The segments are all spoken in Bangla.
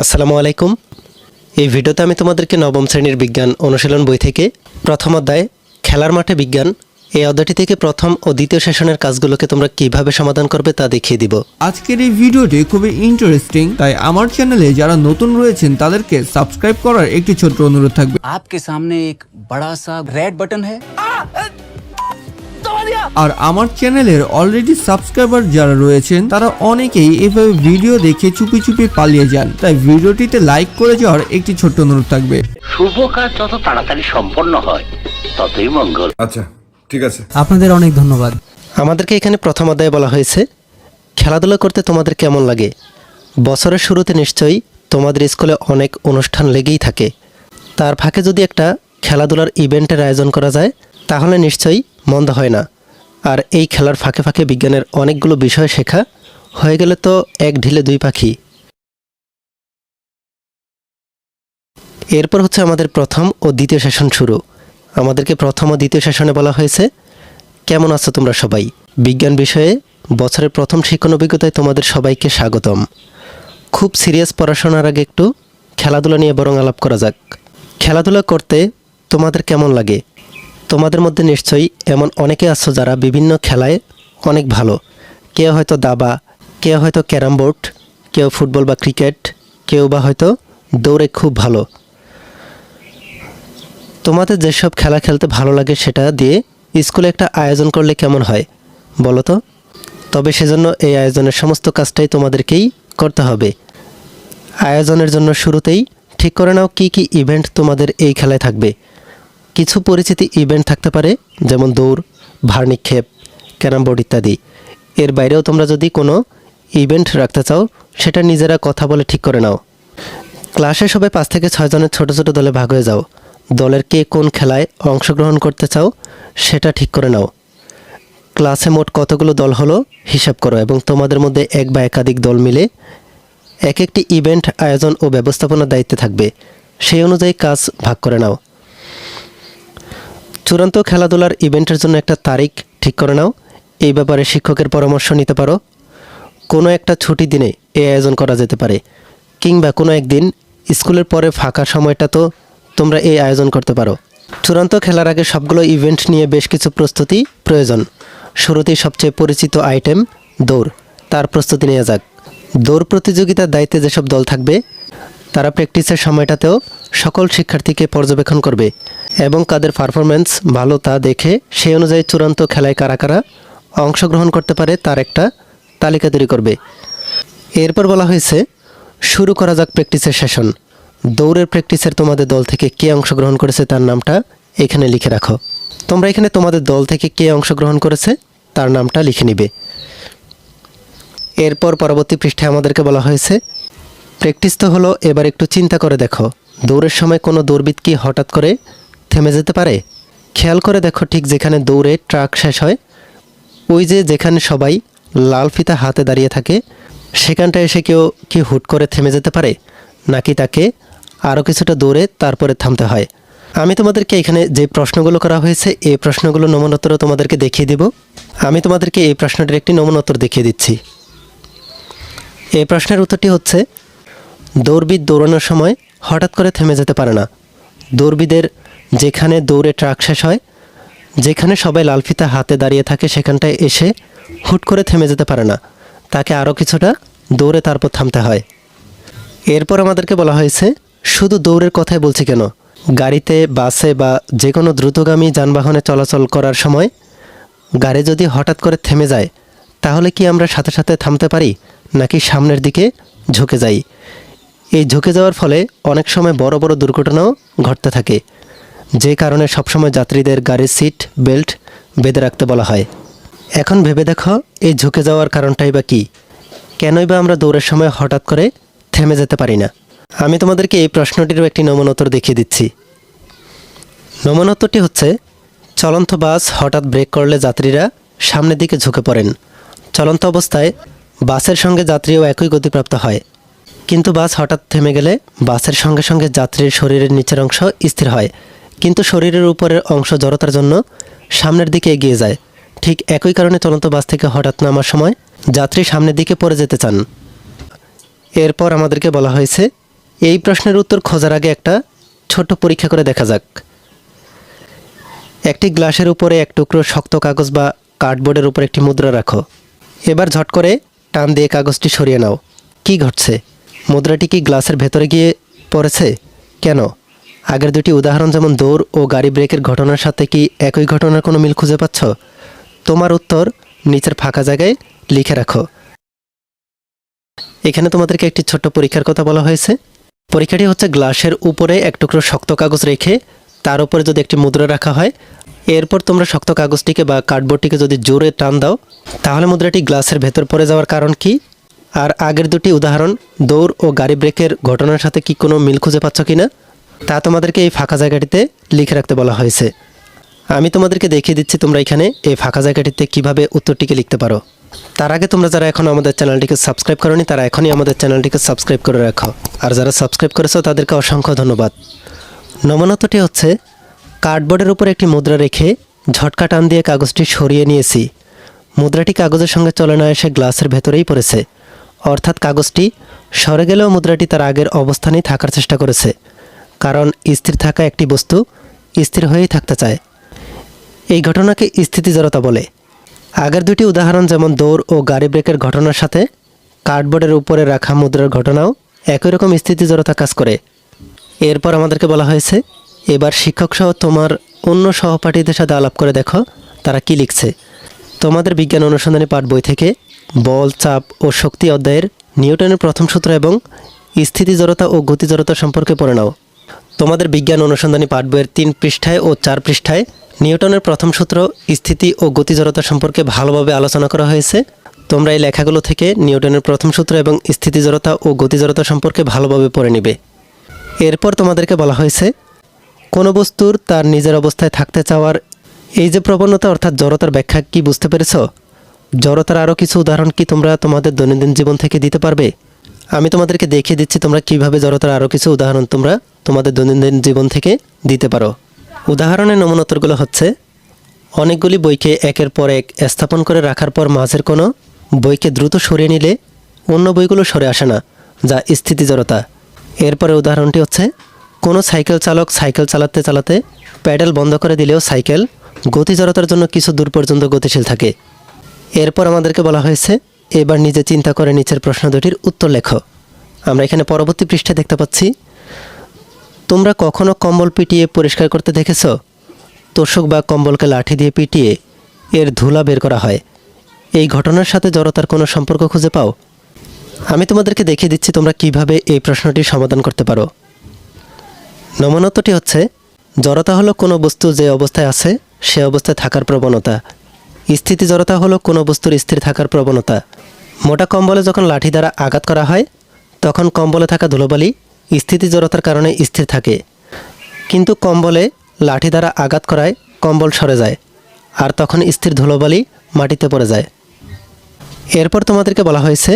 আসসালামু আলাইকুম। এই ভিডিওতে আমি তোমাদেরকে নবম শ্রেণীর বিজ্ঞান অনুশীলন বই থেকে প্রথম অধ্যায় খেলার মাঠে বিজ্ঞান এই অধ্যায়টি থেকে প্রথম ও দ্বিতীয় সেশনের কাজগুলোকে তোমরা কিভাবে সমাধান করবে তা দেখিয়ে দিব। আজকের এই ভিডিওটি খুবই ইন্টারেস্টিং, তাই আমার চ্যানেলে যারা নতুন রয়েছেন তাদেরকে সাবস্ক্রাইব করার একটি ছোট্ট অনুরোধ থাকবে। आपके सामने एक बड़ा सा रेड बटन है। আর আমার চ্যানেলের অলরেডি সাবস্ক্রাইবার যারা রয়েছেন তারা অনেকেই এভাবে ভিডিও দেখে চুপি চুপি পালিয়ে যান, তাই ভিডিওটিতে লাইক করে যাওয়ার একটি ছোট্ট অনুরোধ থাকবে। শুভ কাজ যত তাড়াতাড়ি সম্পন্ন হয় ততই মঙ্গল। আচ্ছা ঠিক আছে, আপনাদের অনেক ধন্যবাদ। আমাদেরকে এখানে প্রথম অধ্যায়ে বলা হয়েছে খেলাধুলা করতে তোমাদের কেমন লাগে। বছরের শুরুতে নিশ্চয়ই তোমাদের স্কুলে অনেক অনুষ্ঠান লেগেই থাকে, তার ফাঁকে যদি একটা খেলাধুলার ইভেন্টের আয়োজন করা যায় তাহলে নিশ্চয়ই মন্দ হয় না। আর এই খেলার ফাঁকে ফাঁকে বিজ্ঞানের অনেকগুলো বিষয় শেখা হয়ে গেলে তো এক ঢিলে দুই পাখি। এরপর হচ্ছে আমাদের প্রথম ও দ্বিতীয় সেশন শুরু। আমাদেরকে প্রথম ও দ্বিতীয় সেশনে বলা হয়েছে কেমন আছো তোমরা সবাই। বিজ্ঞান বিষয়ে বছরের প্রথম শিক্ষণ অভিজ্ঞতায় তোমাদের সবাইকে স্বাগতম। খুব সিরিয়াস পড়াশোনার আগে একটু খেলাধুলা নিয়ে বরং আলাপ করা যাক। খেলাধুলা করতে তোমাদের কেমন লাগে? তোমাদের মধ্যে নিশ্চয়ই এমন অনেকে আছো যারা বিভিন্ন খেলায় অনেক ভালো। কেউ হয়তো দাবা, কেউ হয়তো ক্যারাম বোর্ড, কেউ ফুটবল বা ক্রিকেট, কেউ বা হয়তো দৌড়ে খুব ভালো। তোমাদের যেসব খেলা খেলতে ভালো লাগে সেটা দিয়ে স্কুলে একটা আয়োজন করলে কেমন হয় বলো তো? তবে সেজন্য এই আয়োজনের সমস্ত কাজটাই তোমাদেরকেই করতে হবে। আয়োজনের জন্য শুরুতেই ঠিক করে নাও কি কি ইভেন্ট তোমাদের এই খেলায় থাকবে। কিছু পরিচিতি ইভেন্ট থাকতে পারে, যেমন দৌড়, ভার নিক্ষেপ, ক্যারাম বোর্ড ইত্যাদি। এর বাইরেও তোমরা যদি কোনো ইভেন্ট রাখতে চাও সেটা নিজেরা কথা বলে ঠিক করে নাও। ক্লাসে সবাই 5 থেকে 6 জনের ছোট ছোট দলে ভাগ হয়ে যাও। দলের কে কোন খেলায় অংশগ্রহণ করতে চাও সেটা ঠিক করে নাও। ক্লাসে মোট কতগুলো দল হলো হিসাব করো এবং তোমাদের মধ্যে এক বা একাধিক দল মিলে এক একটি ইভেন্ট আয়োজন ও ব্যবস্থাপনার দায়িত্বে থাকবে। সেই অনুযায়ী কাজ ভাগ করে নাও। চূড়ান্ত খেলাধুলার ইভেন্টের জন্য একটা তারিখ ঠিক করে নাও। এই ব্যাপারে শিক্ষকের পরামর্শ নিতে পারো। কোনো একটা ছুটি দিনে এই আয়োজন করা যেতে পারে, কিংবা কোনো একদিন স্কুলের পরে ফাঁকা সময়টা তো তোমরা এই আয়োজন করতে পারো। চূড়ান্ত খেলার আগে সবগুলো ইভেন্ট নিয়ে বেশ কিছু প্রস্তুতি প্রয়োজন। শুরুতেই সবচেয়ে পরিচিত আইটেম দৌড়, তার প্রস্তুতি নেওয়া যাক। দৌড় প্রতিযোগিতার দায়িত্বে যেসব দল থাকবে তারা প্র্যাকটিসের সময়টাতেও সকল শিক্ষার্থীকে পর্যবেক্ষণ করবে এবং কাদের পারফরম্যান্স ভালো তা দেখে সেই অনুযায়ী চূড়ান্ত খেলায় কারা কারা অংশগ্রহণ করতে পারে তার একটা তালিকা তৈরি করবে। এরপর বলা হয়েছে শুরু করা যাক প্র্যাকটিসের সেশন। দৌড়ের প্র্যাকটিসের তোমাদের দল থেকে কে অংশগ্রহণ করেছে তার নামটা এখানে লিখে রাখো। তোমরা এখানে তোমাদের দল থেকে কে অংশগ্রহণ করেছে তার নামটা লিখে নিবে। এরপর পরবর্তী পৃষ্ঠায় আমাদেরকে বলা হয়েছে প্র্যাকটিস তো হলো, এবার একটু চিন্তা করে দেখো দৌড়ের সময় কোনো দৌড়বিদ কি হঠাৎ করে থেমে যেতে পারে? খেয়াল করে দেখো ঠিক যেখানে দৌড়ে ট্রাক শেষ হয়, ওই যে যেখানে সবাই লাল ফিতা হাতে দাঁড়িয়ে থাকে সেখানটায় এসে কেউ কি হুট করে থেমে যেতে পারে, নাকি তাকে আরও কিছুটা দৌড়ে তারপরে থামতে হয়? আমি তোমাদেরকে এখানে যে প্রশ্নগুলো করা হয়েছে এই প্রশ্নগুলো নমুনোত্তরও তোমাদেরকে দেখিয়ে দিব। আমি তোমাদেরকে এই প্রশ্নটির একটি নমুনোত্তর দেখিয়ে দিচ্ছি। এই প্রশ্নের উত্তরটি হচ্ছে দৌড়বিদ দৌড়ানোর সময় হঠাৎ করে থেমে যেতে পারে না। দৌড়বিদের যেখানে দৌড়ে ট্রাক শেষ হয়, যেখানে সবাই লাল ফিতা হাতে দাঁড়িয়ে থাকে সেখানটায় এসে হুট করে থেমে যেতে পারে না, তাকে আরও কিছুটা দৌড়ে তারপর থামতে হয়। এরপর আমাদেরকে বলা হয়েছে শুধু দৌড়ের কথাই বলছি কেন, গাড়িতে, বাসে বা যে কোনো দ্রুতগামী যানবাহনে চলাচল করার সময় গাড়ি যদি হঠাৎ করে থেমে যায় তাহলে কি আমরা সাথে সাথে থামতে পারি, নাকি সামনের দিকে ঝুঁকে যাই? এই ঝুঁকে যাওয়ার ফলে অনেক সময় বড় বড় দুর্ঘটনাও ঘটতে থাকে, যে কারণে সবসময় যাত্রীদের গাড়ির সিট বেল্ট বেঁধে রাখতে বলা হয়। এখন ভেবে দেখো এই ঝুঁকে যাওয়ার কারণটাই বা কী? কেনই বা আমরা দৌড়ের সময় হঠাৎ করে থেমে যেতে পারি না? আমি তোমাদেরকে এই প্রশ্নটিরও একটি নমুনোত্তর দেখিয়ে দিচ্ছি। নমুনোত্তরটি হচ্ছে চলন্ত বাস হঠাৎ ব্রেক করলে যাত্রীরা সামনের দিকে ঝুঁকে পড়েন। চলন্ত অবস্থায় বাসের সঙ্গে যাত্রীও একই গতিপ্রাপ্ত হয়, কিন্তু বাস হঠাৎ থেমে গেলে বাসের সঙ্গে সঙ্গে যাত্রীর শরীরের নিচের অংশ স্থির হয়, কিন্তু শরীরের উপরের অংশ জড়তার জন্য সামনের দিকে এগিয়ে যায়। ঠিক একই কারণে চলন্ত বাস থেকে হঠাৎ নামার সময় যাত্রী সামনের দিকে পড়ে যেতে চান। এরপর আমাদেরকে বলা হয়েছে এই প্রশ্নের উত্তর খোঁজার আগে একটা ছোট্ট পরীক্ষা করে দেখা যাক। একটি গ্লাসের উপরে এক টুকরো শক্ত কাগজ বা কার্ডবোর্ডের উপর একটি মুদ্রা রাখো। এবার ঝট করে টান দিয়ে কাগজটি সরিয়ে নাও। কি ঘটছে? মুদ্রাটি কি গ্লাসের ভেতরে গিয়ে পড়েছে? কেন? আগের দুটি উদাহরণ যেমন দৌড় ও গাড়ি ব্রেকের ঘটনার সাথে কি একই ঘটনার কোনো মিল খুঁজে পাচ্ছ? তোমার উত্তর নিচের ফাঁকা জায়গায় লিখে রাখো। এখানে তোমাদেরকে একটি ছোট্ট পরীক্ষার কথা বলা হয়েছে। পরীক্ষাটি হচ্ছে গ্লাসের উপরে এক টুকরো শক্ত কাগজ রেখে তার উপরে যদি একটি মুদ্রা রাখা হয়, এরপর তোমরা শক্ত কাগজটিকে বা কার্ডবোর্ডটিকে যদি জোরে টান দাও, তাহলে মুদ্রাটি গ্লাসের ভেতর পড়ে যাওয়ার কারণ কি? আর আগের দুটি উদাহরণ দৌড় ও গাড়ি ব্রেকের ঘটনার সাথে কি কোনো মিল খুঁজে পাচ্ছ কিনা তা তোমাদেরকে এই ফাঁকা জায়গাটিতে লিখে রাখতে বলা হয়েছে। আমি তোমাদেরকে দেখিয়ে দিচ্ছি তোমরা এখানে এই ফাঁকা জায়গাটিতে কিভাবে উত্তরটিকে লিখতে পারো। তার আগে তোমরা যারা এখনও আমাদের চ্যানেলটিকে সাবস্ক্রাইব করোনি তারা এখনই আমাদের চ্যানেলটিকে সাবস্ক্রাইব করে রাখো, আর যারা সাবস্ক্রাইব করেছো তাদেরকে অসংখ্য ধন্যবাদ। নমুনাটি হচ্ছে কার্ডবোর্ডের উপর একটি মুদ্রা রেখে ঝটকা টান দিয়ে কাগজটি সরিয়ে নিয়েছি। মুদ্রাটি কাগজের সঙ্গে চলে না এসে গ্লাসের ভেতরেই পড়েছে, অর্থাৎ কাগজটি সরে গেলেও মুদ্রাটি তার আগের অবস্থানেই থাকার চেষ্টা করেছে, কারণ স্থির থাকা একটি বস্তু স্থির হয়েই থাকতে চায়। এই ঘটনাকে স্থিতি জড়তা বলে। আগের দুটি উদাহরণ যেমন দৌড় ও গাড়ি ব্রেকের ঘটনার সাথে কার্ডবোর্ডের উপরে রাখা মুদ্রার ঘটনাও একই রকম স্থিতি জড়তা কাজ করে। এরপর আমাদেরকে বলা হয়েছে এবার শিক্ষক সহ তোমার অন্য সহপাঠীদের সাথে আলাপ করে দেখো তারা কি লিখছে। তোমাদের বিজ্ঞান অনুসন্ধানী পাঠ বই থেকে বল, চাপ ও শক্তি অধ্যায়ের নিউটনের প্রথম সূত্র এবং স্থিতি জড়তা ও গতি জড়তা সম্পর্কে পড়ে নাও। তোমাদের বিজ্ঞান অনুসন্ধানী পাঠ বইয়ের 3 পৃষ্ঠায় ও 4 পৃষ্ঠায় নিউটনের প্রথম সূত্র, স্থিতি ও গতি জড়তা সম্পর্কে ভালোভাবে আলোচনা করা হয়েছে। তোমরা এই লেখাগুলো থেকে নিউটনের প্রথম সূত্র এবং স্থিতি জড়তা ও গতি জড়তা সম্পর্কে ভালোভাবে পড়ে নিবে। এরপর তোমাদেরকে বলা হয়েছে কোনো বস্তুর তার নিজের অবস্থায় থাকতে চাওয়ার এই যে প্রবণতা অর্থাৎ জড়তার ব্যাখ্যা কি বুঝতে পেরেছ? জড়তার আরও কিছু উদাহরণ কি তোমরা তোমাদের দৈনন্দিন জীবন থেকে দিতে পারবে? আমি তোমাদেরকে দেখিয়ে দিচ্ছি তোমরা কিভাবে জড়তার আরও কিছু উদাহরণ তোমরা তোমাদের দৈনন্দিন জীবন থেকে দিতে পারো। উদাহরণের নমুনোত্তরগুলো হচ্ছে অনেকগুলি বইকে একের পর এক স্থাপন করে রাখার পর মাঝের কোনো বইকে দ্রুত সরিয়ে নিলে অন্য বইগুলো সরে আসে না, যা স্থিতি জড়তা। এরপরে উদাহরণটি হচ্ছে কোনো সাইকেল চালক সাইকেল চালাতে চালাতে প্যাডেল বন্ধ করে দিলেও সাইকেল গতি জড়তার জন্য কিছু দূর পর্যন্ত গতিশীল থাকে। এরপর আমাদেরকে বলা হয়েছে এবার নিজে চিন্তা করে নিচের প্রশ্ন দুটির উত্তর লেখো। আমরা এখানে পরবর্তী পৃষ্ঠায় দেখতে পাচ্ছি তোমরা কখনো কম্বল পিটিয়ে পরিষ্কার করতে দেখেছ? তোষক বা কম্বলকে লাঠি দিয়ে পিটিয়ে এর ধুলা বের করা হয়। এই ঘটনার সাথে জড়তার কোনো সম্পর্ক খুঁজে পাও? আমি তোমাদেরকে দেখিয়ে দিচ্ছি তোমরা কিভাবে এই প্রশ্নটির সমাধান করতে পারো। নমুনাটি হচ্ছে জড়তা হলো কোনো বস্তু যে অবস্থায় আছে সে অবস্থায় থাকার প্রবণতা। স্থিতি জড়তা হলো কোনো বস্তুর স্থির থাকার প্রবণতা। মোটা কম্বলে যখন লাঠি দ্বারা আঘাত করা হয় তখন কম্বলে থাকা ধুলোবালি স্থিতি জড়তার কারণে স্থির থাকে, কিন্তু কম্বলে লাঠি দ্বারা আঘাত করায় কম্বল সরে যায় আর তখন স্থির ধুলোবালি মাটিতে পড়ে যায়। এরপর তোমাদেরকে বলা হয়েছে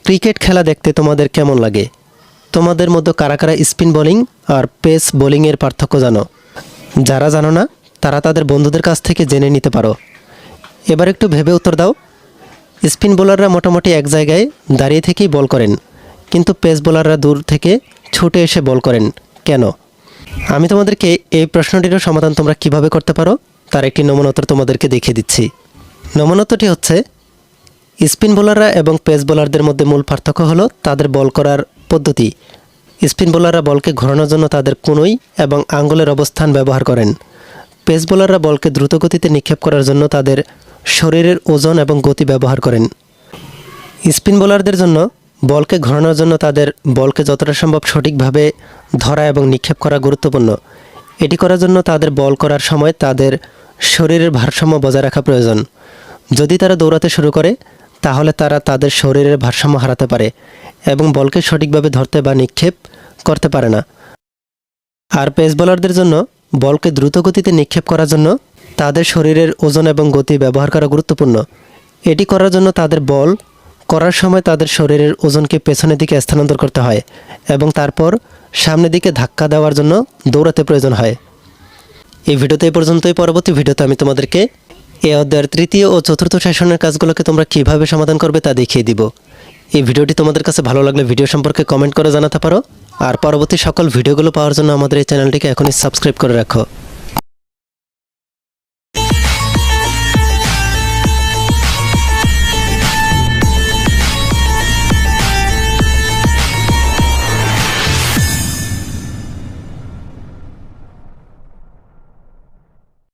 ক্রিকেট খেলা দেখতে তোমাদের কেমন লাগে? তোমাদের মধ্যে কারা কারা স্পিন বোলিং আর পেস বোলিংয়ের পার্থক্য জানো? যারা জানো না তারা তাদের বন্ধুদের কাছ থেকে জেনে নিতে পারো। এবার একটু ভেবে উত্তর দাও। স্পিন বোলাররা মোটামুটি এক জায়গায় দাঁড়িয়ে থেকেই বল করেন, কিন্তু পেস বোলাররা দূর থেকে ছুটে এসে বল করেন কেন? আমি তোমাদেরকে এই প্রশ্নটিরও সমাধান তোমরা কিভাবে করতে পারো তার একটি নমুনোত্তর তোমাদেরকে দেখিয়ে দিচ্ছি। নমুনোত্তরটি হচ্ছে স্পিন বোলাররা এবং পেস বোলারদের মধ্যে মূল পার্থক্য হলো তাদের বল করার পদ্ধতি। স্পিন বোলাররা বলকে ঘোরানোর জন্য তাদের কনুই এবং আঙ্গুলের অবস্থান ব্যবহার করেন। পেস বোলাররা বলকে দ্রুত গতিতে নিক্ষেপ করার জন্য তাদের শরীরের ওজন এবং গতি ব্যবহার করেন। স্পিন বোলারদের জন্য বলকে ঘোরানোর জন্য তাদের বলকে যতটা সম্ভব সঠিকভাবে ধরা এবং নিক্ষেপ করা গুরুত্বপূর্ণ। এটি করার জন্য তাদের বল করার সময় তাদের শরীরের ভারসাম্য বজায় রাখা প্রয়োজন। যদি তারা দৌড়াতে শুরু করে তাহলে তারা তাদের শরীরের ভারসাম্য হারাতে পারে এবং বলকে সঠিকভাবে ধরতে বা নিক্ষেপ করতে পারে না। আর পেস বোলারদের জন্য বলকে দ্রুত গতিতে নিক্ষেপ করার জন্য তাদের শরীরের ওজন এবং গতি ব্যবহার করা গুরুত্বপূর্ণ। এটি করার জন্য তাদের বল করার সময় তাদের শরীরের ওজনকে পেছনের দিকে স্থানান্তর করতে হয় এবং তারপর সামনের দিকে ধাক্কা দেওয়ার জন্য দৌড়াতে প্রয়োজন হয়। এই ভিডিওতে এই পর্যন্তই। পরবর্তী ভিডিওতে আমি তোমাদেরকে এই অধ্যায়ের 3য় ও 4র্থ সেশনের কাজগুলোকে তোমরা কিভাবে সমাধান করবে তা দেখিয়ে দিব। এই ভিডিওটি তোমাদের কাছে ভালো লাগলে ভিডিও সম্পর্কে কমেন্ট করে জানাতে পারো। আর পরবর্তী সকল ভিডিওগুলো পাওয়ার জন্য আমাদের এই চ্যানেলটিকে এখনই সাবস্ক্রাইব করে রাখো।